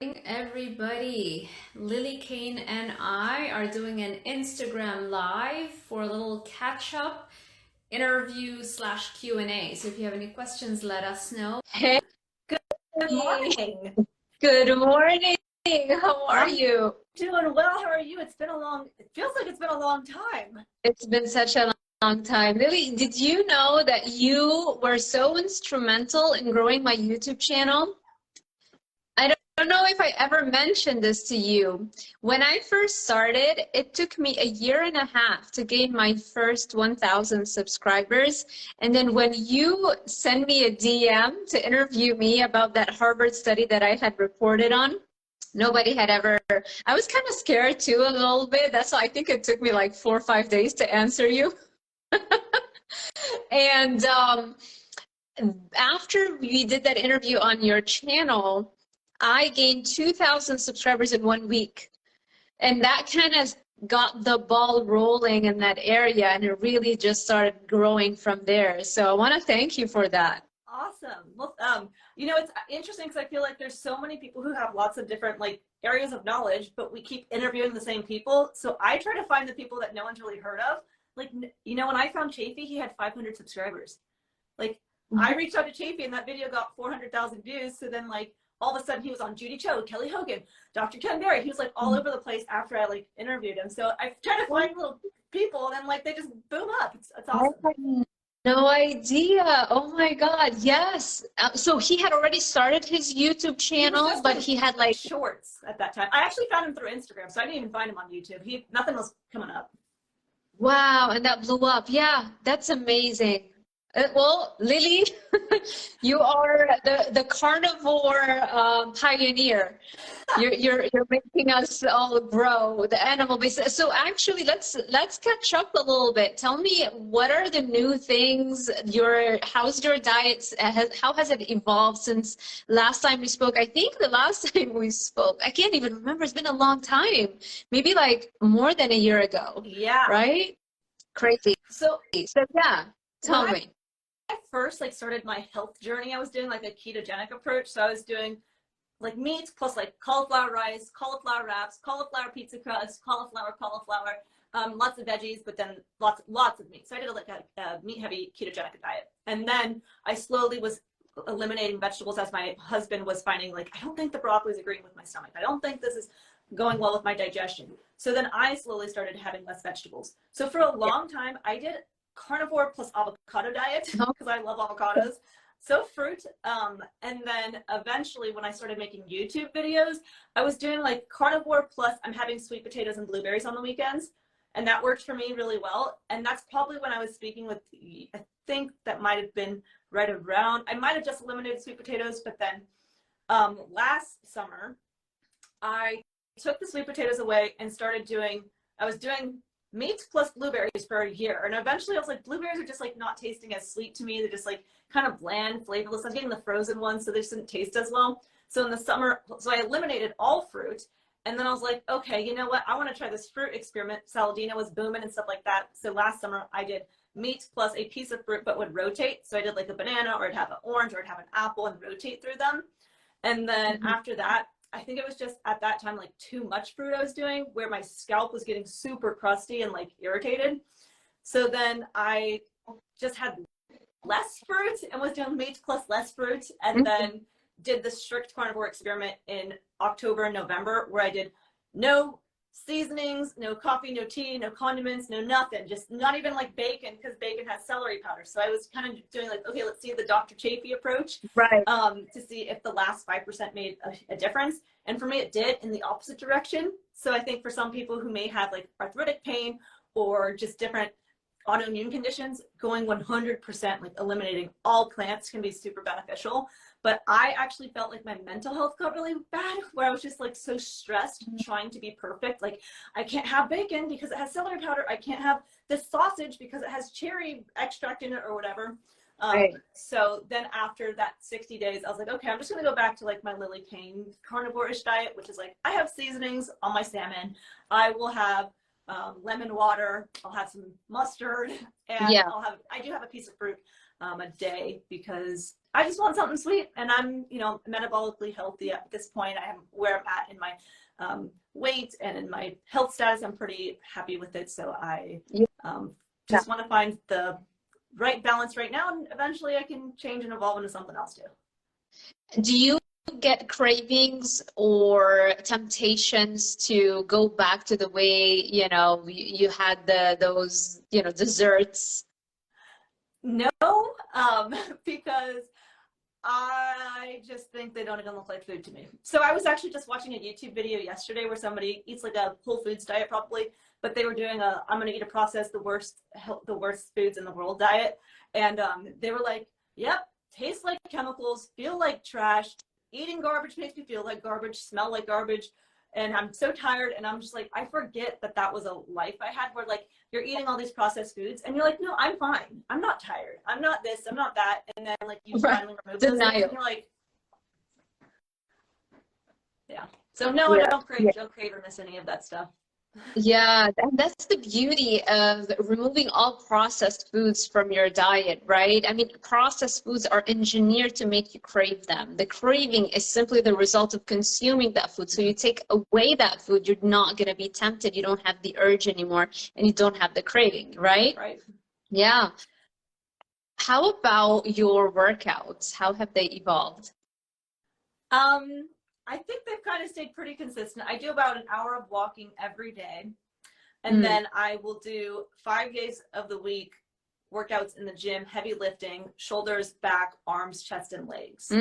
Everybody, Lillie Kane and I are doing an Instagram live for a little catch-up interview slash Q&A. So if you have any questions, let us know. Hey, Good morning. good morning. How are I'm you? doing well. How are you? It feels like it's been a long time. It's been such a long time. Lily, did you know that you were so instrumental in growing my YouTube channel? I don't know if I ever mentioned this to you. When I first started, it took me a year and a half to gain my first 1,000 subscribers. And then when you sent me a DM to interview me about that Harvard study that I had reported on, nobody had ever, I was kind of scared too a little bit. That's why I think it took me like 4 or 5 days to answer you. And after we did that interview on your channel, I gained 2,000 subscribers in 1 week. And that kind of got the ball rolling in that area, and it really just started growing from there. So I want to thank you for that. Awesome. Well, it's interesting because I feel like there's so many people who have lots of different areas of knowledge, but we keep interviewing the same people. So I try to find the people that no one's really heard of. When I found Chafee, he had 500 subscribers. I reached out to Chafee, and that video got 400,000 views. So then all of a sudden he was on Judy Cho, Kelly Hogan, Dr. Ken Berry. He was all over the place after I interviewed him. So I try to find little people, and then they just boom up. It's awesome. No idea. Oh my God. Yes. So he had already started his YouTube channel, but he had shorts at that time. I actually found him through Instagram, so I didn't even find him on YouTube. Nothing was coming up. Wow, and that blew up. Yeah, that's amazing. Well, Lily, you are the carnivore pioneer. You're making us all grow the animal business. So actually, let's catch up a little bit. Tell me, what are the new things? How's your diet? How has it evolved since last time we spoke? I think the last time we spoke, I can't even remember. It's been a long time. Maybe more than a year ago. Yeah. Right? Crazy. So yeah, tell me. I first started my health journey, I was doing a ketogenic approach. So I was doing meats plus cauliflower rice, cauliflower wraps, cauliflower pizza crust, cauliflower, lots of veggies, but then lots of meat. So I did a meat heavy ketogenic diet. And then I slowly was eliminating vegetables as my husband was finding I don't think the broccoli is agreeing with my stomach. I don't think this is going well with my digestion. So then I slowly started having less vegetables. So for a long time, I did carnivore plus avocado diet because I love avocados. So fruit. And then eventually when I started making YouTube videos, I was doing carnivore plus I'm having sweet potatoes and blueberries on the weekends. And that worked for me really well. And that's probably when I was speaking with, I think that might have been right around, I might have just eliminated sweet potatoes, but then last summer, I took the sweet potatoes away and I was doing meats plus blueberries for a year. And eventually I was blueberries are just not tasting as sweet to me. They're just kind of bland, flavorless. I'm getting the frozen ones, so they just didn't taste as well. So in the summer, I eliminated all fruit. And then I was okay, you know what? I want to try this fruit experiment. Saladino was booming and stuff like that. So last summer I did meat plus a piece of fruit, but would rotate. So I did a banana, or I'd have an orange, or I'd have an apple and rotate through them. And then after that, I think it was just at that time too much fruit I was doing, where my scalp was getting super crusty and irritated. So then I just had less fruit and was doing meat plus less fruit, and then did the strict carnivore experiment in October and November, where I did no seasonings, no coffee, no tea, no condiments, no nothing, just not even bacon, because bacon has celery powder. So I was kind of doing okay, let's see the Dr. Chafee approach, right? To see if the last 5% made a difference. And for me, it did, in the opposite direction. So I think for some people who may have arthritic pain or just different autoimmune conditions, going 100%, eliminating all plants, can be super beneficial. But I actually felt my mental health got really bad, where I was just so stressed trying to be perfect. I can't have bacon because it has celery powder. I can't have this sausage because it has cherry extract in it, or whatever. Right. So then after that 60 days, I was okay, I'm just going to go back to my Lillie Kane carnivore-ish diet, which is I have seasonings on my salmon. I will have lemon water. I'll have some mustard, and I do have a piece of fruit a day, because I just want something sweet, and I'm, you know, metabolically healthy at this point. I am where I'm at in my weight and in my health status. I'm pretty happy with it. So I just want to find the right balance right now, and eventually I can change and evolve into something else too. Do you get cravings or temptations to go back to the way, you know, you had those, you know, desserts? No, because I just think they don't even look like food to me. So I was actually just watching a YouTube video yesterday where somebody eats like a Whole Foods diet probably, but they were doing a I'm gonna eat a processed, the worst foods in the world diet. And they were like, yep, taste like chemicals, feel like trash, eating garbage makes me feel like garbage, smell like garbage. And I'm so tired, and I'm just like, I forget that that was a life I had where like you're eating all these processed foods and you're like, no, I'm fine. I'm not tired. I'm not this, I'm not that. And then like you finally remove those things and you're like, yeah. So no, I don't crave or miss any of that stuff. Yeah, and that's the beauty of removing all processed foods from your diet, right? I mean, processed foods are engineered to make you crave them. The craving is simply the result of consuming that food. So you take away that food, you're not going to be tempted. You don't have the urge anymore, and you don't have the craving, right? Right. Yeah. How about your workouts? How have they evolved? I think they've kind of stayed pretty consistent. I do about an hour of walking every day. And then I will do 5 days of the week workouts in the gym, heavy lifting, shoulders, back, arms, chest, and legs.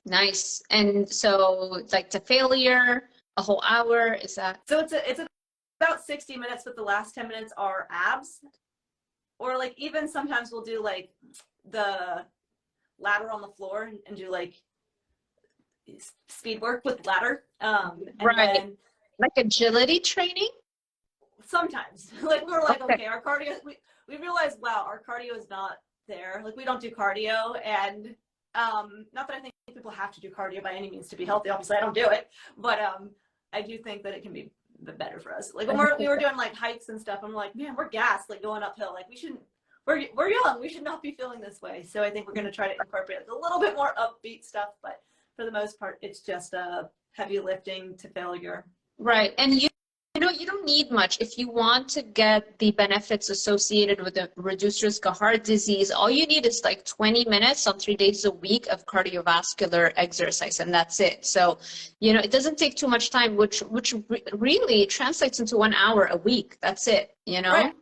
Nice. And so like to failure, a whole hour, is that? So it's about 60 minutes, but the last 10 minutes are abs. Or like even sometimes we'll do like the ladder on the floor and do like speed work with ladder. And right. then, like agility training? Sometimes. Like we're like, okay, our cardio, we realized, wow, our cardio is not there. Like we don't do cardio. And not that I think people have to do cardio by any means to be healthy. Obviously I don't do it. But I do think that it can be better for us. Like when we were doing like hikes and stuff, I'm like, man, we're gassed, like going uphill. Like we shouldn't, we're young. We should not be feeling this way. So I think we're going to try to incorporate like a little bit more upbeat stuff, but for the most part, it's just heavy lifting to failure. Right. And you know, you don't need much. If you want to get the benefits associated with a reduced risk of heart disease, all you need is like 20 minutes on 3 days a week of cardiovascular exercise, and that's it. So, you know, it doesn't take too much time, which really translates into 1 hour a week. That's it, you know? Right.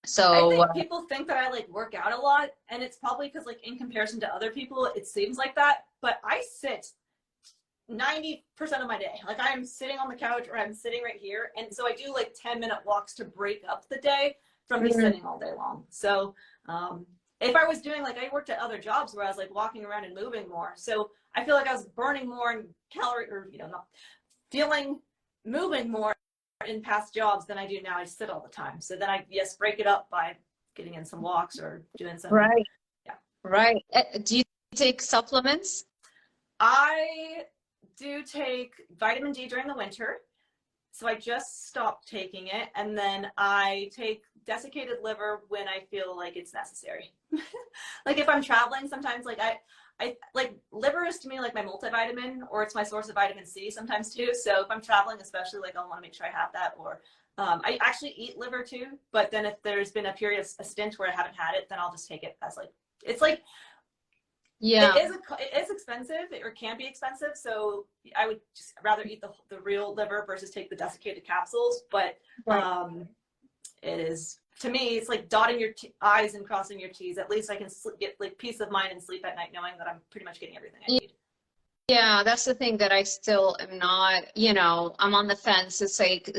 So I think people think that I like work out a lot, and it's probably because like in comparison to other people, it seems like that, but I sit 90% of my day. Like I am sitting on the couch or I'm sitting right here. And so I do like 10-minute walks to break up the day from me sitting all day long. So if I was doing like, I worked at other jobs where I was like walking around and moving more. So I feel like I was burning more in calorie, or, you know, not moving more in past jobs than I do now. I sit all the time. So then I, break it up by getting in some walks or doing some. Right. Yeah. Right. Do you take supplements? I do take vitamin D during the winter. So I just stopped taking it. And then I take desiccated liver when I feel like it's necessary. Like if I'm traveling, sometimes like I like liver is to me like my multivitamin, or it's my source of vitamin C sometimes too. So if I'm traveling, especially, like I'll want to make sure I have that. Or I actually eat liver too. But then if there's been a period, a stint where I haven't had it, then I'll just take it as like, it's like, yeah, it is expensive, or can be expensive. So I would just rather eat the real liver versus take the desiccated capsules. But it is, to me, it's like dotting your I's and crossing your T's. At least I can get like peace of mind and sleep at night knowing that I'm pretty much getting everything I need. Yeah, that's the thing that I still am not, you know, I'm on the fence. It's like,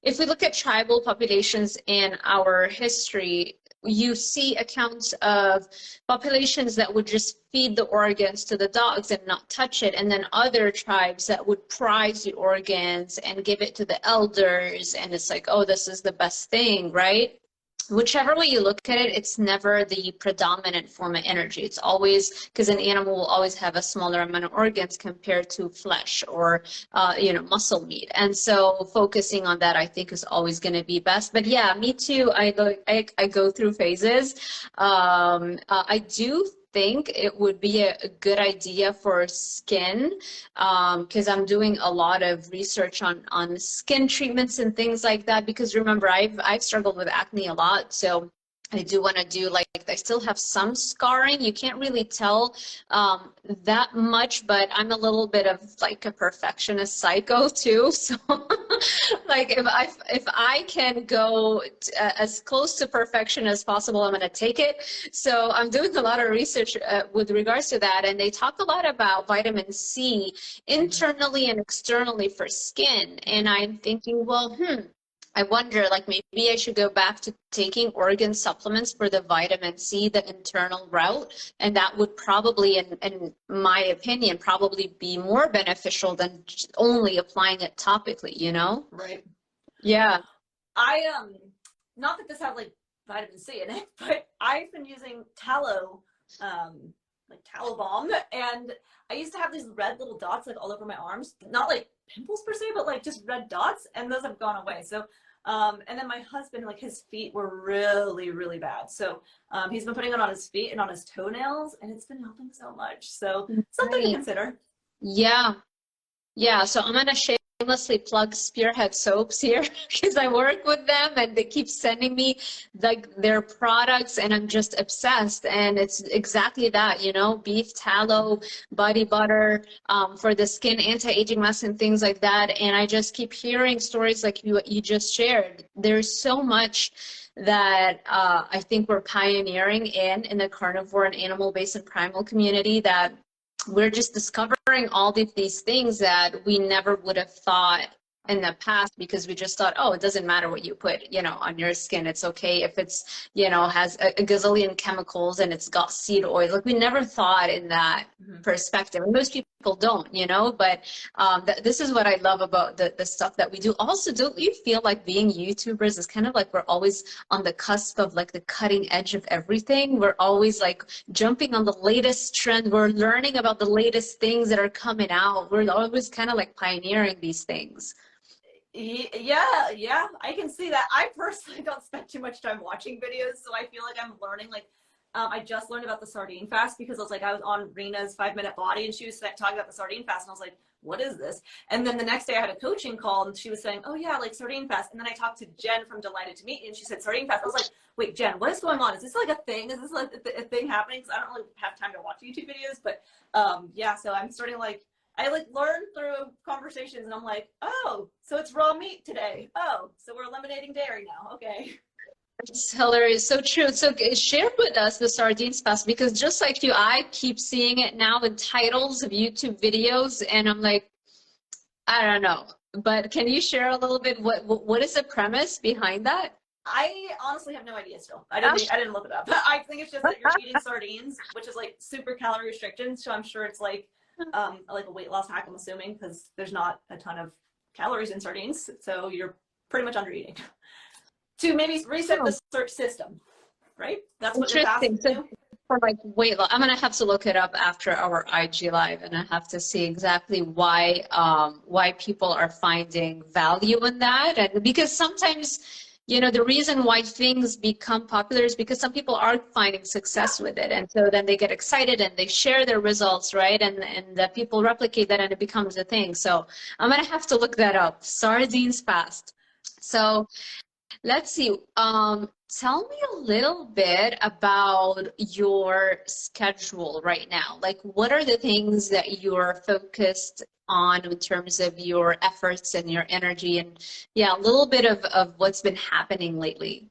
if we look at tribal populations in our history, you see accounts of populations that would just feed the organs to the dogs and not touch it, and then other tribes that would prize the organs and give it to the elders, and it's like, oh, this is the best thing, right? Whichever way you look at it, it's never the predominant form of energy. It's always, because an animal will always have a smaller amount of organs compared to flesh or, you know, muscle meat. And so focusing on that, I think, is always going to be best. But yeah, me too. I go through phases. I do think it would be a good idea for skin, because I'm doing a lot of research on skin treatments and things like that. Because remember, I've struggled with acne a lot, so I do want to do, like, I still have some scarring. You can't really tell that much, but I'm a little bit of like a perfectionist psycho too. So like if I can go as close to perfection as possible, I'm going to take it. So I'm doing a lot of research with regards to that. And they talk a lot about vitamin C internally and externally for skin. And I'm thinking, well, I wonder, like, maybe I should go back to taking organ supplements for the vitamin C, the internal route, and that would probably, in my opinion, probably be more beneficial than just only applying it topically, you know? Right. Yeah. I not that this has like vitamin C in it, but I've been using tallow, like tallow balm, and I used to have these red little dots like all over my arms, not like pimples per se, but like just red dots, and those have gone away. So and then my husband, like, his feet were really, really bad. So he's been putting it on his feet and on his toenails, and it's been helping so much. So something to consider. Yeah. Yeah. So I'm going to shamelessly plug Spearhead Soaps here because I work with them and they keep sending me like their products, and I'm just obsessed. And it's exactly that, you know, beef tallow, body butter, for the skin, anti-aging mask and things like that. And I just keep hearing stories like what you just shared. There's so much that I think we're pioneering in the carnivore and animal-based and primal community, that we're just discovering all of these things that we never would have thought in the past, because we just thought, oh, it doesn't matter what you put, you know, on your skin. It's okay if it's, you know, has a gazillion chemicals and it's got seed oil. Like, we never thought in that perspective. And most people don't, you know, but this is what I love about the stuff that we do. Also, don't you feel like being YouTubers is kind of like we're always on the cusp of like the cutting edge of everything? We're always like jumping on the latest trend. We're learning about the latest things that are coming out. We're always kind of like pioneering these things. Yeah, I can see that. I personally don't spend too much time watching videos, so I feel like I'm learning. Like, I just learned about the sardine fast because I was on Rena's 5-minute body, and she was talking about the sardine fast, and I was like, what is this? And then the next day I had a coaching call, and she was saying, oh yeah, like sardine fast. And then I talked to Jen from Delighted to Meet You, and she said sardine fast. I was like, wait, Jen, what is going on? Is this like a thing? Is this like a thing happening? Because I don't really have time to watch YouTube videos, but yeah, so I'm starting I learn through conversations, and I'm like, oh, so it's raw meat today. Oh, so we're eliminating dairy now. Okay. It's hilarious. So true. So share with us the sardines fast, because just like you, I keep seeing it now in titles of YouTube videos, and I'm like, I don't know. But can you share a little bit what is the premise behind that? I honestly have no idea still. I didn't look it up. I think it's just that you're eating sardines, which is like super calorie restriction. So I'm sure it's like a weight loss hack, I'm assuming, because there's not a ton of calories in sardines. So you're pretty much under eating to maybe reset the search system, right? That's what you're asking to do. For like weight loss, I'm gonna have to look it up after our IG live, and I have to see exactly why people are finding value in that. And because sometimes, you know, the reason why things become popular is because some people are finding success with it, and so then they get excited and they share their results, right? And the people replicate that, and it becomes a thing. So I'm gonna have to look that up. Sardines fast. So let's see. Tell me a little bit about your schedule right now. Like, what are the things that you're focused on in terms of your efforts and your energy, and yeah, a little bit of what's been happening lately?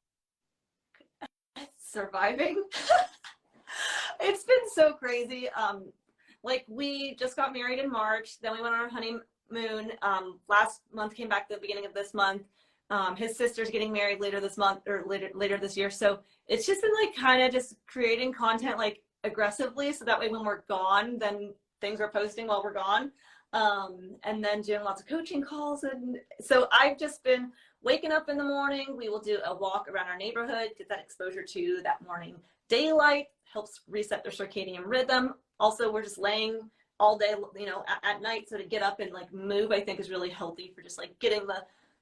Surviving. It's been so crazy. Like, we just got married in March, then we went on our honeymoon last month, came back the beginning of this month. His sister's getting married later this month, or later this year. So it's just been like kind of just creating content like aggressively, so that way when we're gone, then things are posting while we're gone. And then doing lots of coaching calls. And so I've just been waking up in the morning. We will do a walk around our neighborhood, get that exposure to that morning daylight, helps reset their circadian rhythm. Also, we're just laying all day, you know, at night. So to get up and like move, I think is really healthy for just like getting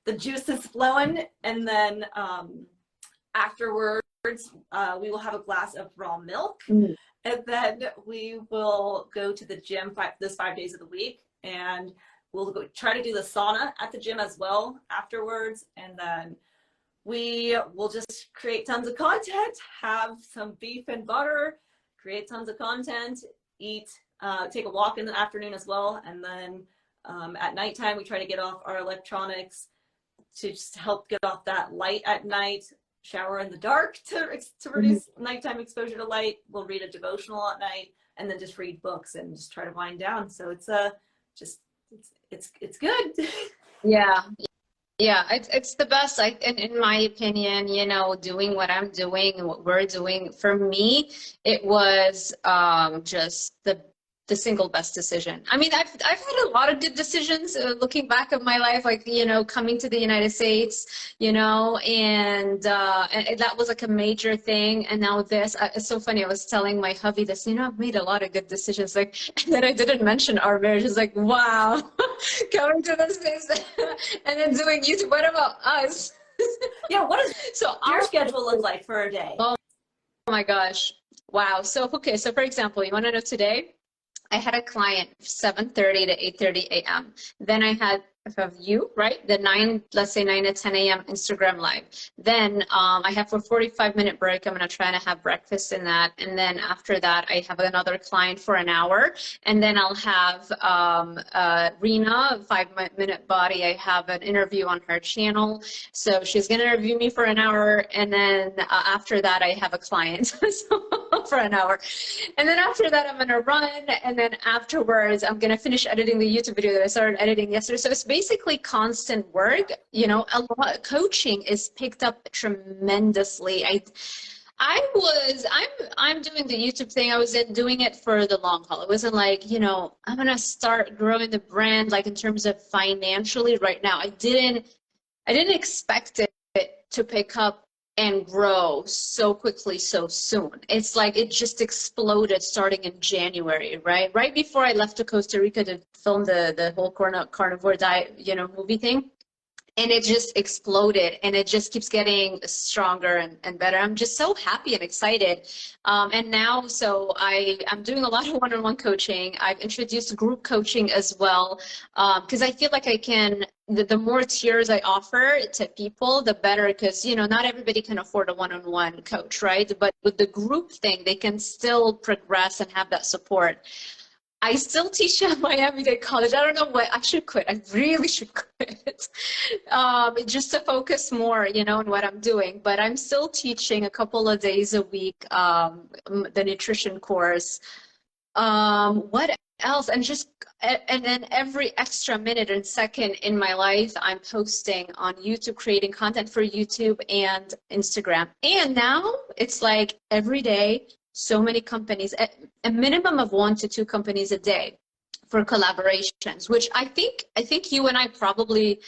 the juices flowing. And then afterwards, we will have a glass of raw milk. And then we will go to the gym those 5 days of the week, and we'll go try to do the sauna at the gym as well afterwards. And then we will just create tons of content, have some beef and butter, create tons of content, eat, take a walk in the afternoon as well. And then at nighttime, we try to get off our electronics to just help get off that light at night. Shower in the dark to reduce nighttime exposure to light. We'll read a devotional at night, and then just read books and just try to wind down. So it's it's good. Yeah. Yeah, it's the best. In my opinion, you know, doing what I'm doing and what we're doing, for me, it was just the single best decision. I mean, I've had a lot of good decisions looking back at my life, like, you know, coming to the United States, you know, and that was like a major thing. And now this, it's so funny. I was telling my hubby this, you know, I've made a lot of good decisions. Like, and then I didn't mention our marriage. It's like, wow, coming to this place and then doing YouTube. What about us? Yeah, what does so your schedule look like for a day? Oh my gosh. Wow. So, okay. So for example, you want to know today? I had a client 7:30 to 8:30 a.m. Then I have you, right? The 9, let's say 9 to 10 a.m. Instagram live. Then I have a 45-minute break. I'm going to try to have breakfast in that. And then after that, I have another client for an hour. And then I'll have Rena, 5-minute body. I have an interview on her channel. So she's going to interview me for an hour. And then after that, I have a client for an hour. And then after that, I'm going to run. And then afterwards, I'm going to finish editing the YouTube video that I started editing yesterday. So it's basically constant work. You know, a lot of coaching is picked up tremendously. I'm doing the YouTube thing. I was doing it for the long haul. It wasn't like, you know, I'm going to start growing the brand, like in terms of financially right now. I didn't expect it to pick up and grow so quickly so soon. It's like it just exploded starting in January, right? Right before I left to Costa Rica to film the whole carnivore diet, you know, movie thing. And it just exploded, and it just keeps getting stronger and better. I'm just so happy and excited. And now, so I'm doing a lot of one-on-one coaching. I've introduced group coaching as well, because I feel like I can, the more tiers I offer to people, the better, because, you know, not everybody can afford a one-on-one coach, right? But with the group thing, they can still progress and have that support. I still teach at Miami-Dade College. I don't know what, I should quit. I really should quit. Just to focus more, you know, on what I'm doing. But I'm still teaching a couple of days a week, the nutrition course. What else? And then every extra minute and second in my life, I'm posting on YouTube, creating content for YouTube and Instagram. And now it's like every day, so many companies, a minimum of 1 to 2 companies a day for collaborations, which I think you and I probably,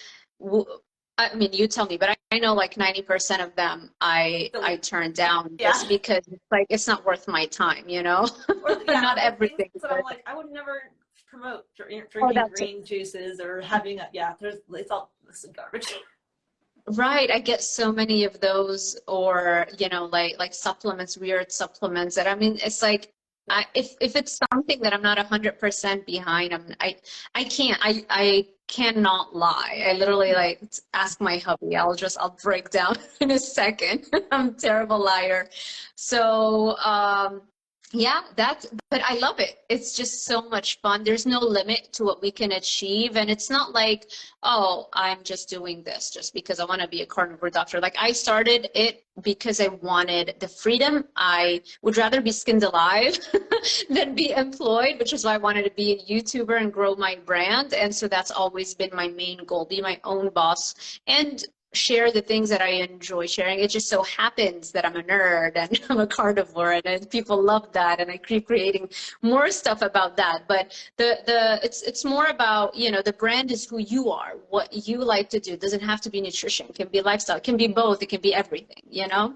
I mean, you tell me, but I know like 90% of them I turn down just because it's like, it's not worth my time, you know? Or, not everything. So I'm like, I would never promote drinking green juices or having it's all this is garbage. Right, I get so many of those, or, you know, like supplements, weird supplements that, I mean, it's like, if it's something that I'm not 100% behind, I cannot lie. I literally like ask my hubby. I'll break down in a second. I'm a terrible liar. So, yeah, but I love it. It's just so much fun. There's no limit to what we can achieve. And it's not like, oh, I'm just doing this just because I want to be a carnivore doctor. Like, I started it because I wanted the freedom. I would rather be skinned alive than be employed, which is why I wanted to be a YouTuber and grow my brand. And so that's always been my main goal, be my own boss and share the things that I enjoy sharing. It just so happens that I'm a nerd and I'm a carnivore, and people love that, and I keep creating more stuff about that. But it's more about, you know, the brand is who you are, what you like to do. It doesn't have to be nutrition, it can be lifestyle, it can be both, it can be everything, you know?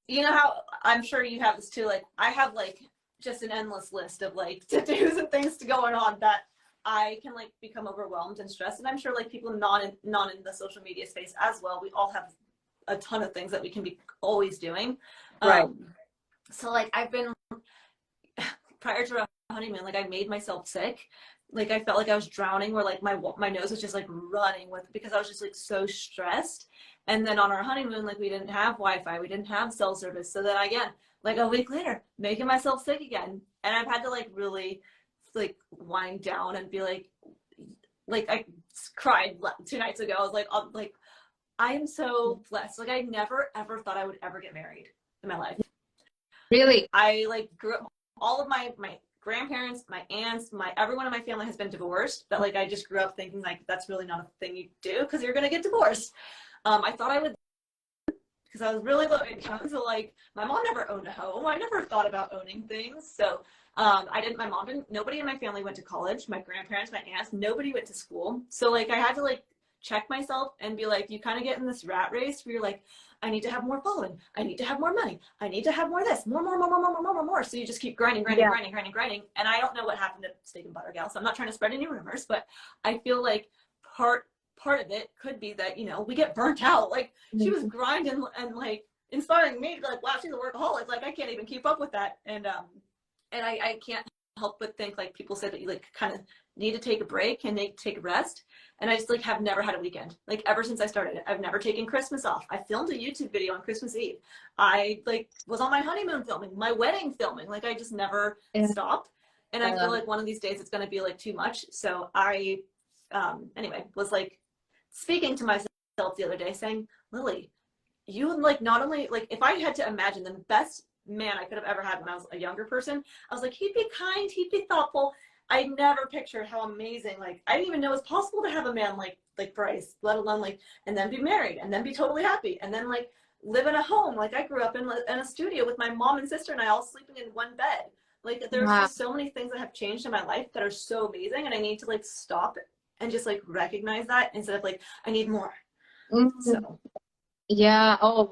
You know how I'm sure you have this too, like I have like just an endless list of like to-dos and things to going on that I can like become overwhelmed and stressed. And I'm sure like people not in the social media space as well, we all have a ton of things that we can be always doing. Right. So like I've been, prior to our honeymoon, like I made myself sick. Like I felt like I was drowning, where like my nose was just like running with, because I was just like so stressed. And then on our honeymoon, like we didn't have Wi-Fi, we didn't have cell service. So then again, like a week later, making myself sick again. And I've had to like really like wind down and be like I cried 2 nights ago. I was like, I am so blessed. Like I never ever thought I would ever get married in my life. Really? I like grew up, all of my grandparents, my aunts, everyone in my family has been divorced. But like I just grew up thinking like that's really not a thing you do because you're gonna get divorced. I thought I would, because I was really low income. So like my mom never owned a home. I never thought about owning things. So I didn't. My mom didn't. Nobody in my family went to college. My grandparents, my aunts, nobody went to school. So like I had to like check myself and be like, you kind of get in this rat race where you're like, I need to have more following. I need to have more money. I need to have more this, more. So you just keep grinding. And I don't know what happened to Steak and Butter Gal, so I'm not trying to spread any rumors, but I feel like part of it could be that, you know, we get burnt out. Like she was grinding and like inspiring me to be like, wow, she's a workaholic. Like I can't even keep up with that. And I can't help but think, like people said, that you like kind of need to take a break and take a rest. And I just like have never had a weekend. Like ever since I started it, I've never taken Christmas off. I filmed a YouTube video on Christmas Eve. I like was on my honeymoon filming, my wedding filming. Like I just never stopped. And I feel like one of these days it's going to be like too much. So I, anyway, was like speaking to myself the other day saying, Lillie, you would like not only like, if I had to imagine the best man I could have ever had when I was a younger person, I was like, he'd be kind, he'd be thoughtful. I never pictured how amazing, like I didn't even know it was possible to have a man like Bryce, let alone like, and then be married and then be totally happy and then like live in a home. Like I grew up in a studio with my mom and sister and I all sleeping in one bed. Like there's just so many things that have changed in my life that are so amazing, and I need to like stop and just like recognize that instead of like I need more. So yeah. Oh,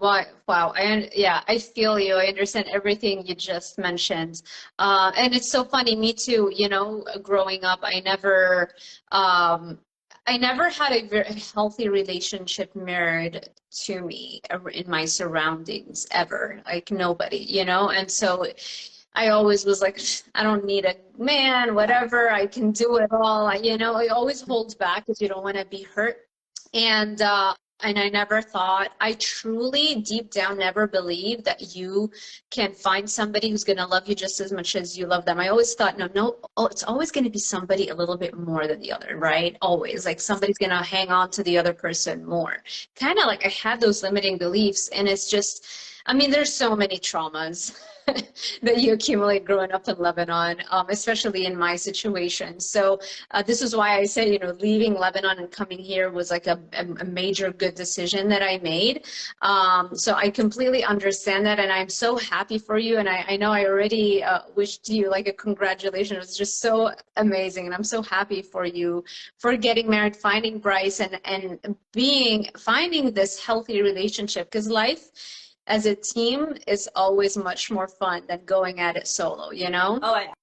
wow. Yeah, I feel you. I understand everything you just mentioned. And it's so funny. Me too. You know, growing up, I never had a very healthy relationship mirrored to me in my surroundings ever. Like nobody, you know? And so I always was like, I don't need a man, whatever. I can do it all. You know, I always hold back because you don't want to be hurt. And I never thought, I truly deep down never believed that you can find somebody who's going to love you just as much as you love them. I always thought, no, it's always going to be somebody a little bit more than the other, right? Always, like somebody's going to hang on to the other person more. Kind of like I had those limiting beliefs, and it's just, I mean, there's so many traumas that you accumulate growing up in Lebanon, especially in my situation. So this is why I say, you know, leaving Lebanon and coming here was like a major good decision that I made. So I completely understand that, and I'm so happy for you. And I know I already wished you like a congratulations. It was just so amazing, and I'm so happy for you for getting married, finding Bryce, and finding this healthy relationship, because life as a team is always much more fun than going at it solo, you know? oh yeah,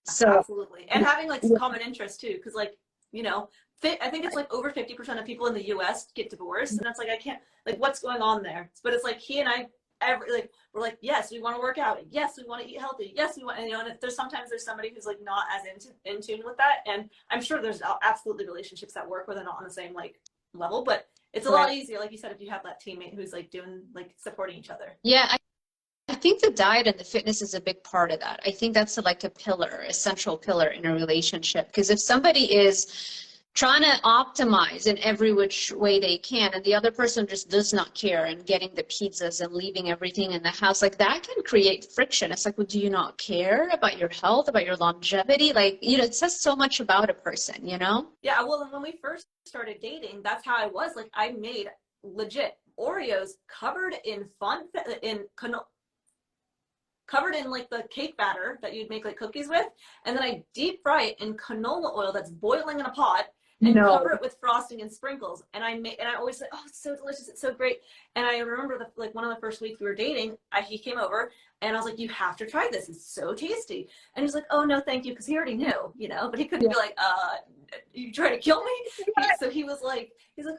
So absolutely. And having like some common interests too, because like, you know, I think it's like over 50% of people in the US get divorced, and that's like, I can't, like what's going on there? But it's like he and I we're like, yes, we want to work out, yes, we want to eat healthy, yes, we want, and you know, and there's somebody who's like not as in tune with that, and I'm sure there's absolutely relationships that work where they're not on the same like level, but it's a lot easier, like you said, if you have that teammate who's like doing, like supporting each other. yeah, I think the diet and the fitness is a big part of that. I think that's like a central pillar in a relationship. Because if somebody is trying to optimize in every which way they can, and the other person just does not care and getting the pizzas and leaving everything in the house, like that can create friction. It's like, well, do you not care about your health, about your longevity? Like, you know, it says so much about a person, you know? Yeah, well, and when we first started dating, that's how I was. Like, I made legit Oreos covered in covered in like the cake batter that you'd make like cookies with, and then I deep fry it in canola oil that's boiling in a pot, and No. cover it with frosting and sprinkles. And I always say, oh, it's so delicious, it's so great. And I remember like one of the first weeks we were dating, he came over and I was like, you have to try this, it's so tasty. And he's like, oh no, thank you, because he already knew, you know, but he couldn't be like, you trying to kill me? So he's like,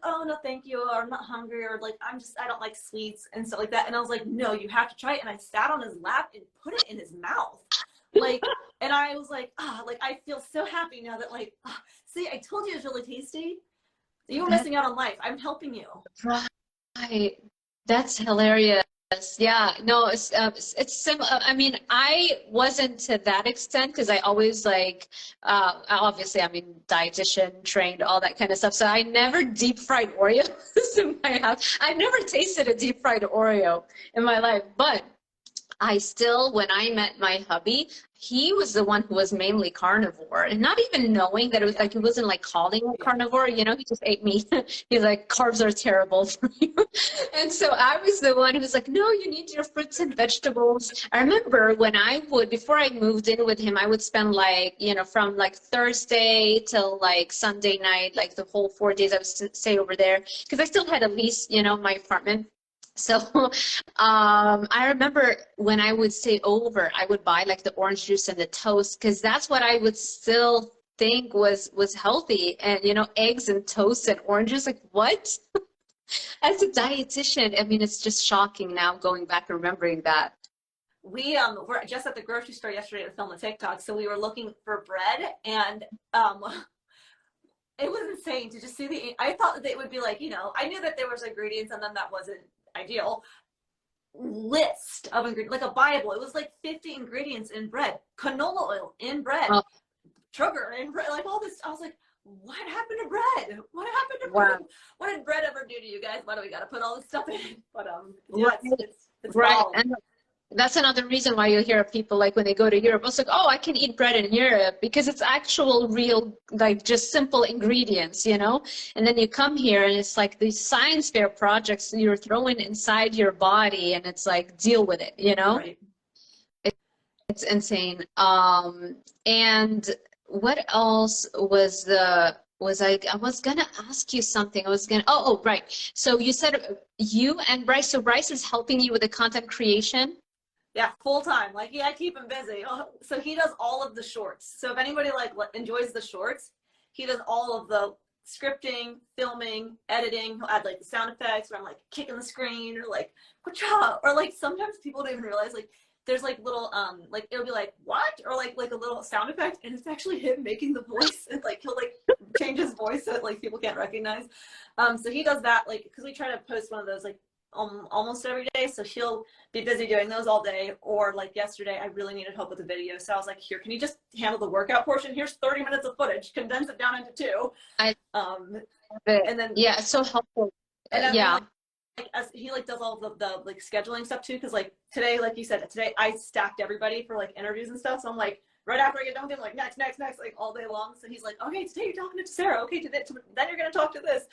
oh no, thank you, or I'm not hungry, or like I don't like sweets and stuff like that. And I was like, no, you have to try it. And I sat on his lap and put it in his mouth, like, and I was like, like I feel so happy now that like, see, I told you it's really tasty. You were missing out on life. I'm helping you. Right. That's hilarious. Yeah, no, it's similar. I mean, I wasn't to that extent because I always like, obviously, I mean, dietitian trained, all that kind of stuff. So I never deep fried Oreos in my house. I've never tasted a deep fried Oreo in my life, but I still, when I met my hubby, he was the one who was mainly carnivore, and not even knowing that it was like, he wasn't like calling it carnivore, you know, he just ate meat. He's like, carbs are terrible for you. And so I was the one who was like, no, you need your fruits and vegetables. I remember when before I moved in with him, I would spend like, you know, from like Thursday till like Sunday night, like the whole 4 days I would stay over there, because I still had a lease, you know, my apartment. So I remember when I would stay over, I would buy like the orange juice and the toast, because that's what I would still think was healthy. And, you know, eggs and toast and oranges, like what? As a dietitian, I mean, it's just shocking now going back and remembering that. We were just at the grocery store yesterday to film a TikTok, so we were looking for bread, and it was insane to just see I thought that it would be like, you know, I knew that there was ingredients, and then that wasn't ideal list of ingredients, like a Bible. It was like 50 ingredients in bread, canola oil in bread, sugar in bread, like all this. I was like, what happened to bread? What happened to bread? What did bread ever do to you guys? Why do we got to put all this stuff in? But yeah, it's right. And that's another reason why you hear people like when they go to Europe, it's like, oh, I can eat bread in Europe because it's actual real, like just simple ingredients, you know? And then you come here and it's like these science fair projects you're throwing inside your body, and it's like, deal with it, you know? Right. It's insane. And what else was I was gonna ask you something. Oh, right. So you said you and Bryce, so Bryce is helping you with the content creation? Yeah, full time. Like, yeah, I keep him busy. So he does all of the shorts. So if anybody like enjoys the shorts, he does all of the scripting, filming, editing. He'll add like the sound effects where I'm like kicking the screen, or like, whatcha? Or like sometimes people don't even realize like there's like little like it'll be like what, or like a little sound effect, and it's actually him making the voice, and like he'll like change his voice so that like people can't recognize. So he does that, like, because we try to post one of those like almost every day, so he'll be busy doing those all day. Or like yesterday, I really needed help with the video, so I was like, here, can you just handle the workout portion? Here's 30 minutes of footage, condense it down into 2. And then yeah, it's so helpful. And yeah, like as he like does all of the like scheduling stuff too, because like today, like you said, today I stacked everybody for like interviews and stuff, so I'm like, right after I get done with him, like next, like all day long. So he's like, okay, today you're talking to Sarah, okay, then you're gonna talk to this.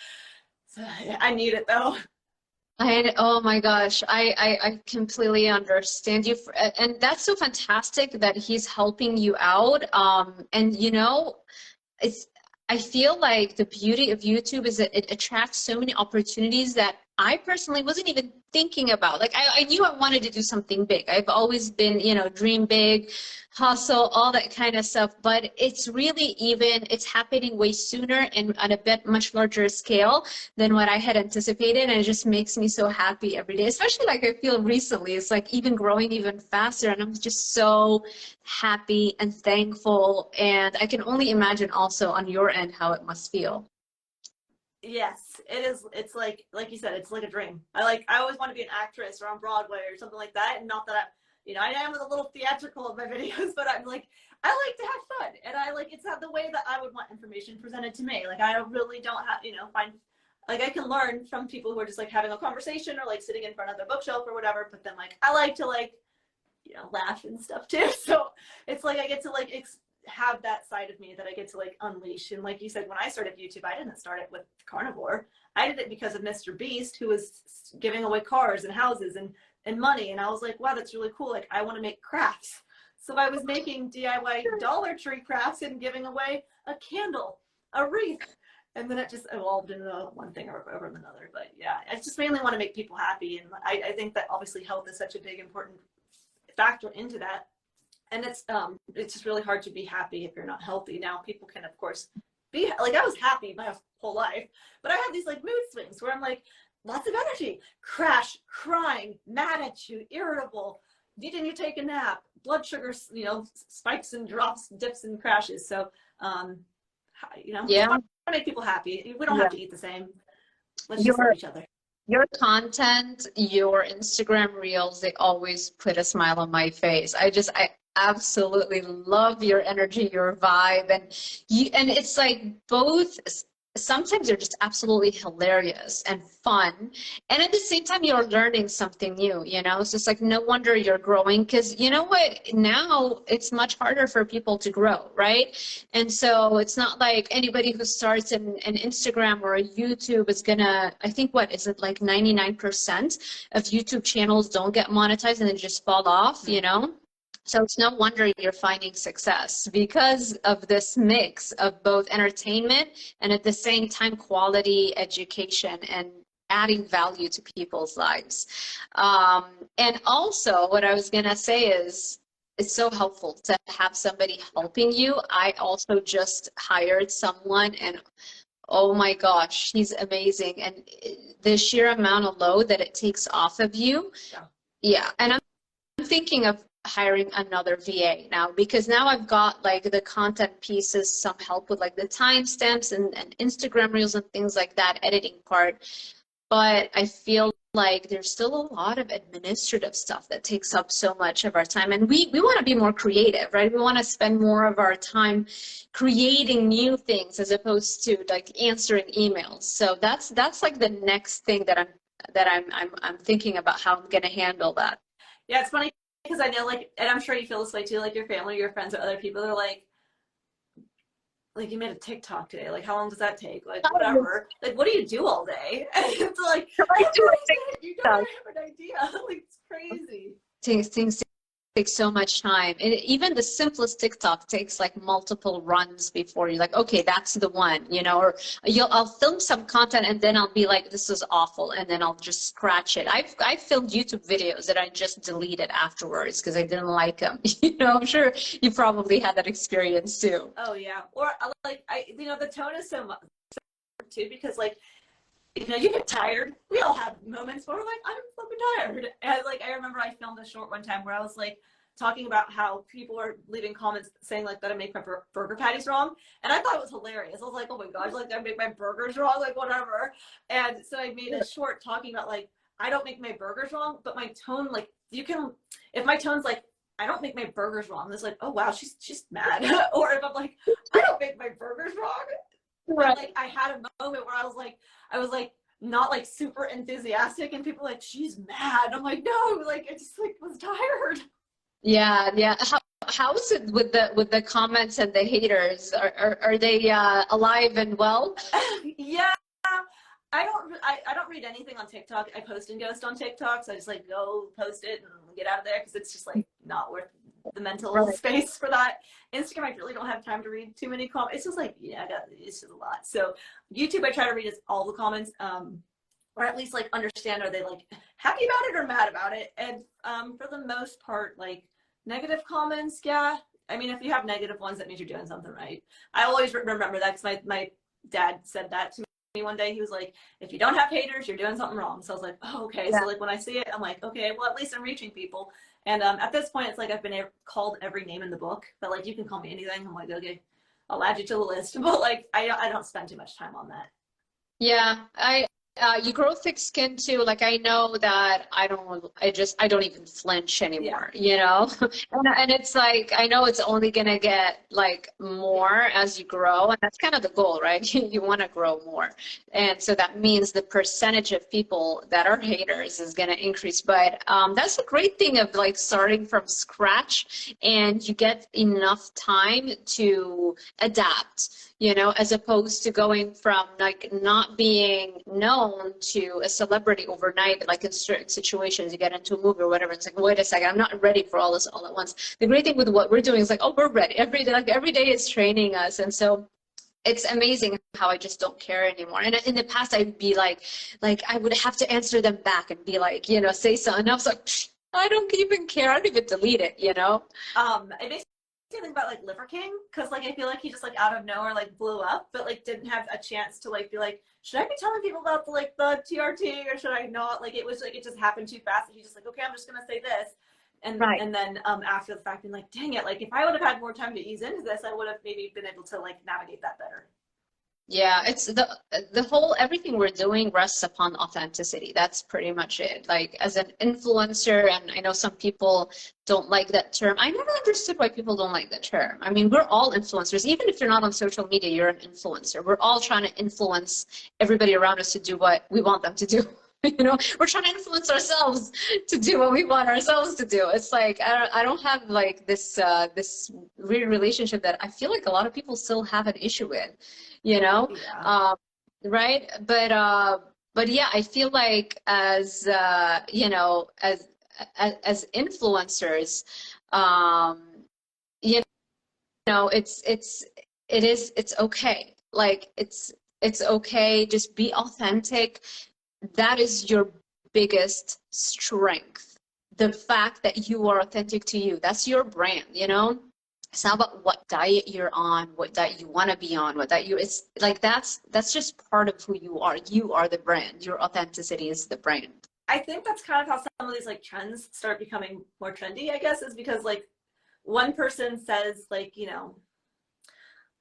So I need it though. Oh my gosh, I completely understand you, and that's so fantastic that he's helping you out. And you know, I feel like the beauty of YouTube is that it attracts so many opportunities that I personally wasn't even thinking about. Like I knew I wanted to do something big. I've always been, you know, dream big, hustle, all that kind of stuff. But it's really it's happening way sooner and on a bit much larger scale than what I had anticipated. And it just makes me so happy every day, especially like I feel recently, it's like even growing even faster. And I'm just so happy and thankful. And I can only imagine also on your end how it must feel. Yes, it is. It's like you said, it's like a dream. I always want to be an actress or on Broadway or something like that. And not that I am a little theatrical of my videos, but I'm like, I like to have fun, and it's not the way that I would want information presented to me. Like, I really don't have, find, like, I can learn from people who are just like having a conversation or like sitting in front of their bookshelf or whatever. But then like, I like to laugh and stuff too. So it's like, I get to have that side of me that I get to unleash. And like you said, when I started YouTube, I didn't start it with Carnivore. I did it because of Mr. Beast, who was giving away cars and houses and money. And I was like, wow, that's really cool. Like, I want to make crafts. So I was making DIY Dollar Tree crafts and giving away a candle, a wreath, And then it just evolved into one thing over another. But yeah, I just mainly want to make people happy. And I think that obviously health is such a big, important factor into that. And it's just really hard to be happy if you're not healthy. Now people can, of course, be like, I was happy my whole life, but I have these like mood swings where I'm like, lots of energy, crash, crying, mad at you, irritable, needing to take a nap, blood sugar, you know, spikes and drops, dips and crashes. So, you know, Yeah. to make people happy. We don't have to eat the same. Let's just Your love each other. your content, your Instagram reels, they always put a smile on my face. I absolutely love your energy, your vibe, and it's like both. Sometimes they're just absolutely hilarious and fun, and at the same time you're learning something new, you know. It's just like, no wonder you're growing, because you know what, now it's much harder for people to grow, right? And so it's not like anybody who starts an Instagram or a YouTube is gonna, I think, what is it, like 99% of YouTube channels don't get monetized and they just fall off, you know. So it's no wonder you're finding success, because of this mix of both entertainment and at the same time quality education and adding value to people's lives. And also what I was gonna say is, it's so helpful to have somebody helping you. I also just hired someone, and oh my gosh, he's amazing. And the sheer amount of load that it takes off of you. Yeah. And I'm thinking of hiring another VA now, because now I've got like the content pieces, some help with like the timestamps and Instagram reels and things like that, editing part. But I feel like there's still a lot of administrative stuff that takes up so much of our time. And we want to be more creative, right? We want to spend more of our time creating new things as opposed to like answering emails. So that's like the next thing that I'm thinking about how I'm going to handle that. Yeah, it's funny because I know, like, and I'm sure you feel this way too, like your family, your friends, or other people are like, you made a TikTok today. Like, how long does that take? Like, whatever. Like, what do you do all day? And it's like, you don't have an idea. Like, it's crazy. Things take so much time. And even the simplest TikTok takes like multiple runs before you're like, okay, that's the one, you know. Or I'll film some content and then I'll be like, this is awful, and then I'll just scratch it. I've filmed YouTube videos that I just deleted afterwards because I didn't like them. You know, I'm sure you probably had that experience too. Oh yeah. Or like, you know, the tone is so much too, because like, you know, you get tired. We all have moments where we're like, I'm fucking tired. And like, I remember I filmed a short one time where I was like talking about how people are leaving comments saying like that I make my burger patties wrong. And I thought it was hilarious. I was like, oh my gosh, like I make my burgers wrong, like whatever. And so I made a short talking about like, I don't make my burgers wrong, but my tone, like you can, if my tone's like, I don't make my burgers wrong, it's like, oh wow, she's mad. Or if I'm like, I don't make my burgers wrong. Right. Like I had a moment where I was like not like super enthusiastic, and people were like, she's mad. I'm like, no, like I just like was tired. Yeah. How is it with the comments and the haters? Are they alive and well? Yeah. I don't read anything on TikTok. I post and ghost on TikTok, so I just like go post it and get out of there because it's just like not worth the mental space for that. Instagram, I really don't have time to read too many comments. It's just like, yeah, it's just a lot. So YouTube, I try to read all the comments, or at least like understand, are they like happy about it or mad about it? And for the most part, like negative comments, yeah. I mean, if you have negative ones, that means you're doing something right. I always remember that because my dad said that to me one day. He was like, if you don't have haters, you're doing something wrong. So I was like, oh, okay. Yeah. So like when I see it, I'm like, okay, well, at least I'm reaching people. And at this point, it's like I've been called every name in the book, but like you can call me anything. I'm like, okay, I'll add you to the list. But like I don't spend too much time on that. Yeah, you grow thick skin too. Like I know that I don't even flinch anymore, you know? And it's like, I know it's only gonna get like more as you grow, and that's kind of the goal, right? You want to grow more. And so that means the percentage of people that are haters is gonna increase. But that's the great thing of like starting from scratch, and you get enough time to adapt, you know, as opposed to going from like not being known to a celebrity overnight. Like in certain situations, you get into a movie or whatever, it's like, wait a second, I'm not ready for all this all at once. The great thing with what we're doing is like, oh, we're ready. Every day is training us. And so it's amazing how I just don't care anymore. And in the past, I'd be like I would have to answer them back and be like, you know, say something. And I was like, "Psh, I don't even care. I don't even delete it, you know?" It makes me think about like Liver King, because like I feel like he just like out of nowhere like blew up, but like didn't have a chance to like be like, should I be telling people about the TRT or should I not? Like it was like it just happened too fast, and he's just like, okay, I'm just gonna say this. And Right. and then after the fact, being like, dang it, like if I would have had more time to ease into this, I would have maybe been able to like navigate that better. Yeah, it's the whole everything we're doing rests upon authenticity. That's pretty much it. Like as an influencer, and I know some people don't like that term. I never understood why people don't like that term. I mean, we're all influencers. Even if you're not on social media, you're an influencer. We're all trying to influence everybody around us to do what we want them to do. You know, we're trying to influence ourselves to do what we want ourselves to do. It's like I don't have like this this weird relationship that I feel like a lot of people still have an issue with, you know. Yeah. Right, but yeah, I feel like as you know, as influencers, you know, it's okay. Like it's okay. Just be authentic. That is your biggest strength. The fact that you are authentic to you. That's your brand, you know? It's not about what diet you're on, what diet you want to be on, what diet you, it's like that's just part of who you are. You are the brand. Your authenticity is the brand. I think that's kind of how some of these like trends start becoming more trendy, I guess, is because like one person says like, you know,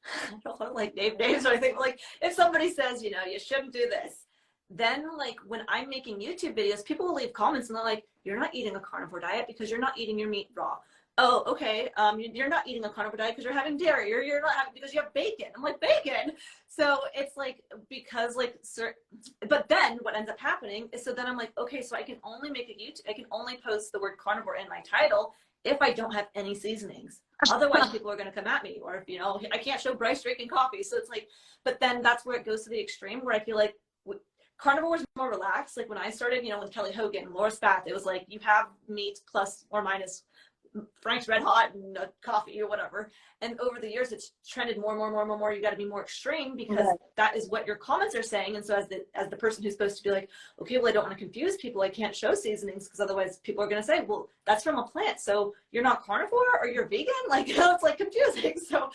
I don't want to like name names or anything, but like if somebody says, you know, you shouldn't do this, then like when I'm making YouTube videos, people will leave comments and they're like, you're not eating a carnivore diet because you're not eating your meat raw. Oh, okay. You're not eating a carnivore diet because you're having dairy, or you're not having because you have bacon. I'm like, bacon. So it's like, because like, but then what ends up happening is, so then I'm like, okay, so I can only make a YouTube, I can only post the word carnivore in my title if I don't have any seasonings. Otherwise people are going to come at me, or if, you know, I can't show Bryce drinking coffee. So it's like, but then that's where it goes to the extreme where I feel like carnivore was more relaxed. Like when I started, you know, with Kelly Hogan, Laura Spath, it was like you have meat plus or minus Frank's Red Hot and a coffee or whatever. And over the years, it's trended more. You got to be more extreme because that is what your comments are saying. And so as the person who's supposed to be like, okay, well, I don't want to confuse people. I can't show seasonings because otherwise people are going to say, well, that's from a plant. So you're not carnivore or you're vegan. Like, you know, it's like confusing. So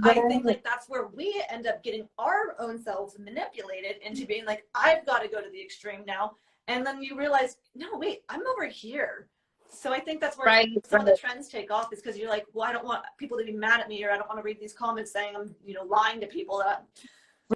I think like that's where we end up getting our own selves manipulated into being like, I've got to go to the extreme now. And then you realize, no, wait, I'm over here. So I think that's where some of the trends take off, is because you're like, well, I don't want people to be mad at me, or I don't want to read these comments saying I'm, you know, lying to people.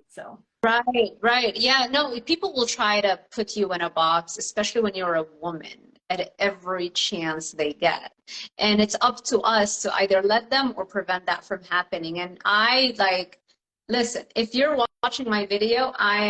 So. Right. Yeah, no, people will try to put you in a box, especially when you're a woman, at every chance they get. And it's up to us to either let them or prevent that from happening. And I like, listen, if you're watching my video, I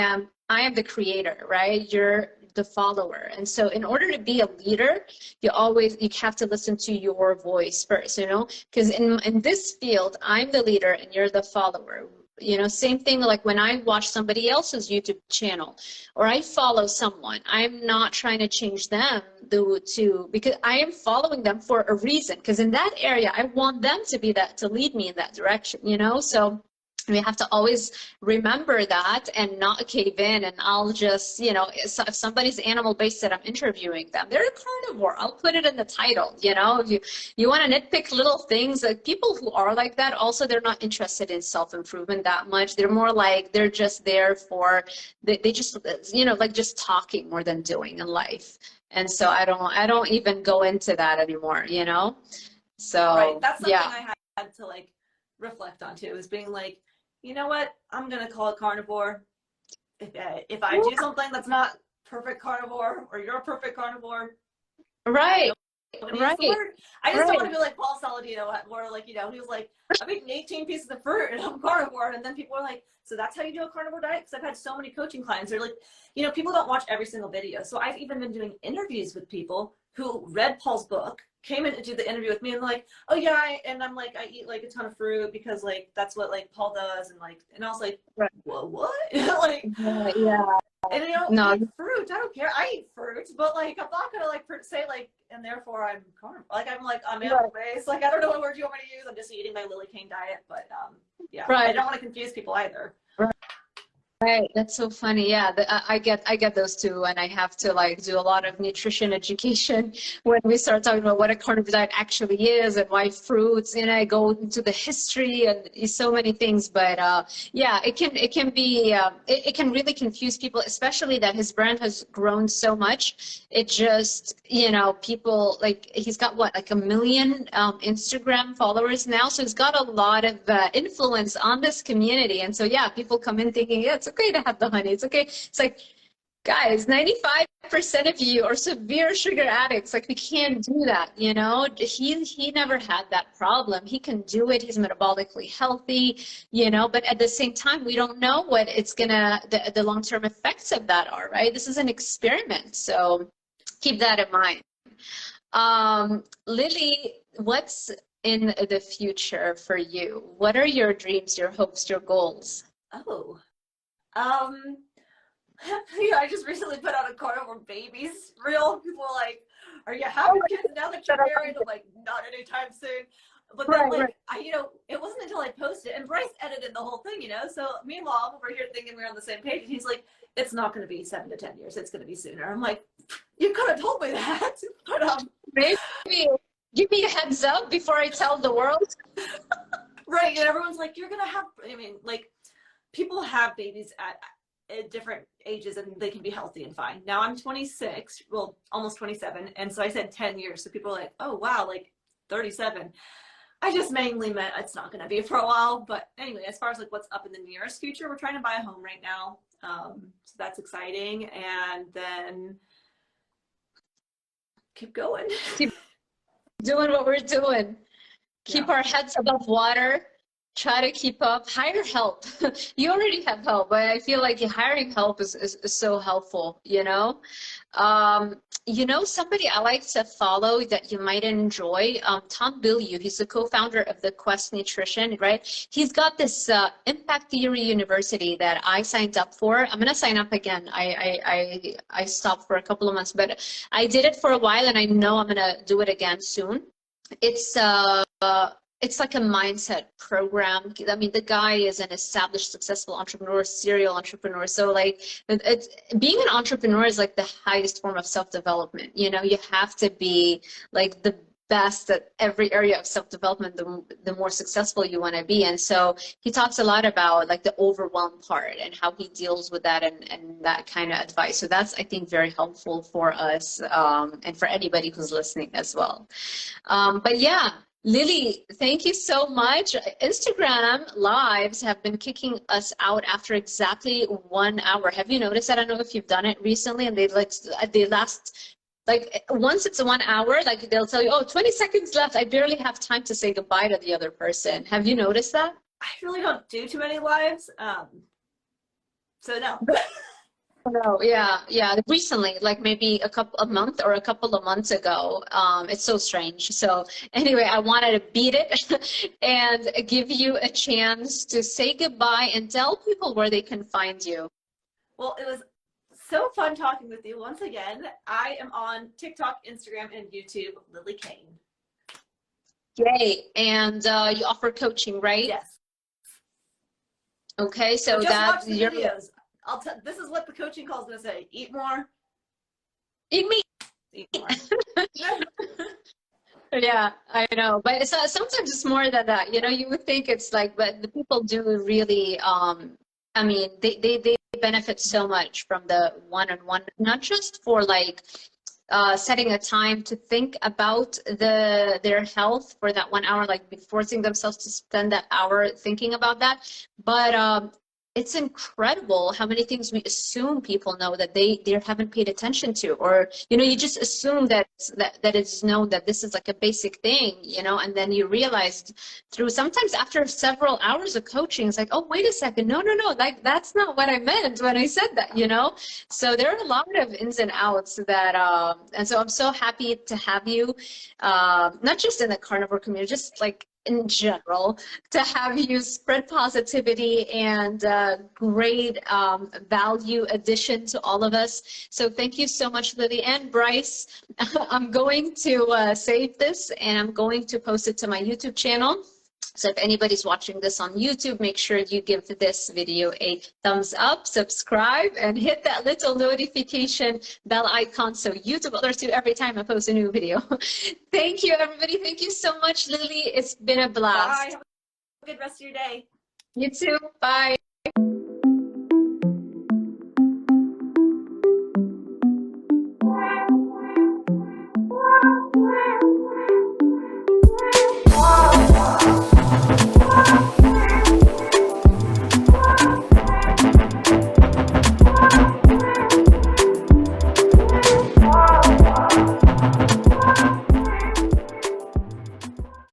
am the creator, right? You're the follower. And so in order to be a leader, you have to listen to your voice first, you know, because in this field, I'm the leader and you're the follower. You know, same thing like when I watch somebody else's YouTube channel or I follow someone, I'm not trying to change them because I am following them for a reason, because in that area, I want them to be to lead me in that direction, you know. So we have to always remember that and not cave in. And I'll just, you know, if somebody's animal-based that I'm interviewing them, they're a carnivore, I'll put it in the title, you know. If you want to nitpick little things, like people who are like that, also they're not interested in self-improvement that much. They're more like, they're just there for, they just, you know, like just talking more than doing in life. And so I don't even go into that anymore, you know. So that's something yeah. I had to like reflect on too, is being like, you know what, I'm gonna call it carnivore. If I do something that's not perfect carnivore, or you're a perfect carnivore, right. I just don't want to be like Paul Saladino, where like, you know, he was like, I'm eating 18 pieces of fruit and I'm carnivore. And then people are like, so that's how you do a carnivore diet? Because I've had so many coaching clients. They're like, you know, people don't watch every single video. So I've even been doing interviews with people who read Paul's book, came in to do the interview with me, and like, oh yeah, and I'm like, I eat like a ton of fruit because like that's what like Paul does, and like, and I was like, well, what? Like, yeah. And you know, No. eat fruit. I don't care. I eat fruits, but like, I'm not gonna like say like, and therefore I'm carnivore. Like, I'm animal based. Like, I don't know what word you want me to use. I'm just eating my Lillie Kane diet, but yeah, I don't want to confuse people either. Right, that's so funny. Yeah, I get those too, and I have to like do a lot of nutrition education when we start talking about what a carnivore diet actually is and why fruits. And I go into the history and so many things. But yeah, it can be it can really confuse people, especially that his brand has grown so much. It just, you know, people like, he's got what, like 1 million Instagram followers now, so he's got a lot of influence on this community. And so yeah, people come in thinking, yeah, it's okay to have the honey. It's okay. It's like, guys, 95% of you are severe sugar addicts. Like, we can't do that, you know? He never had that problem. He can do it. He's metabolically healthy, you know? But at the same time, we don't know what it's gonna, the long-term effects of that are, right? This is an experiment. So keep that in mind. Lillie, what's in the future for you? What are your dreams, your hopes, your goals? Oh. Yeah, I just recently put out a carnivore babies reel. People are like, are you having kids now that you're married? I'm like, not anytime soon. But then, like, you know, it wasn't until I posted, and Bryce edited the whole thing, you know? So meanwhile, I'm over here thinking we're on the same page, and he's like, it's not going to be 7 to 10 years. It's going to be sooner. I'm like, you could have told me that. But, maybe give me a heads up before I tell the world. Right, and everyone's like, you're going to have, I mean, like, people have babies at different ages and they can be healthy and fine. Now I'm 26, well, almost 27. And so I said 10 years. So people are like, oh, wow, like 37. I just mainly meant it's not going to be for a while. But anyway, as far as like what's up in the nearest future, we're trying to buy a home right now. So that's exciting. And then keep going. Keep doing what we're doing. Keep our heads above water. Try to keep up. Hire help. You already have help, but I feel like hiring help is so helpful, you know? You know, somebody I like to follow that you might enjoy, Tom Bilyeu. He's the co-founder of the Quest Nutrition, right? He's got this Impact Theory University that I signed up for. I'm going to sign up again. I stopped for a couple of months, but I did it for a while, and I know I'm going to do it again soon. It's like a mindset program. I mean, the guy is an established, successful entrepreneur, serial entrepreneur. So like, being an entrepreneur is like the highest form of self-development. You know, you have to be like the best at every area of self-development, the more successful you want to be. And so he talks a lot about like the overwhelm part and how he deals with that and that kind of advice. So that's, I think, very helpful for us and for anybody who's listening as well. But yeah. Lillie, thank you so much. Instagram lives have been kicking us out after exactly 1 hour. Have you noticed that? I don't know if you've done it recently, and they last, like, once it's 1 hour, like they'll tell you, oh, 20 seconds left. I barely have time to say goodbye to the other person. Have you noticed that? I really don't do too many lives. So no. No, yeah. Recently, like maybe a month or a couple of months ago. It's so strange. So anyway, I wanted to beat it and give you a chance to say goodbye and tell people where they can find you. Well, it was so fun talking with you once again. I am on TikTok, Instagram, and YouTube, Lillie Kane. Yay. And you offer coaching, right? Yes. Okay, so just that's watch the videos. This is what the coaching call is going to say. Eat more. Eat meat. Eat more. Yeah, I know. But it's sometimes it's more than that. You know, you would think it's like, but the people do really, I mean, they benefit so much from the one-on-one, not just for like setting a time to think about their health for that 1 hour, like forcing themselves to spend that hour thinking about that, but it's incredible how many things we assume people know that they haven't paid attention to, or you know, you just assume that it's known that this is like a basic thing, you know, and then you realize through sometimes after several hours of coaching, it's like, oh, wait a second, no, like that's not what I meant when I said that, you know. So there are a lot of ins and outs that, and so I'm so happy to have you, not just in the carnivore community, just like in general, to have you spread positivity and great value addition to all of us. So thank you so much, Lillie and Bryce. I'm going to save this and I'm going to post it to my YouTube channel. So if anybody's watching this on YouTube, make sure you give this video a thumbs up, subscribe, and hit that little notification bell icon so YouTube alerts you every time I post a new video. Thank you, everybody. Thank you so much, Lillie. It's been a blast. Bye. Have a good rest of your day. You too. Bye.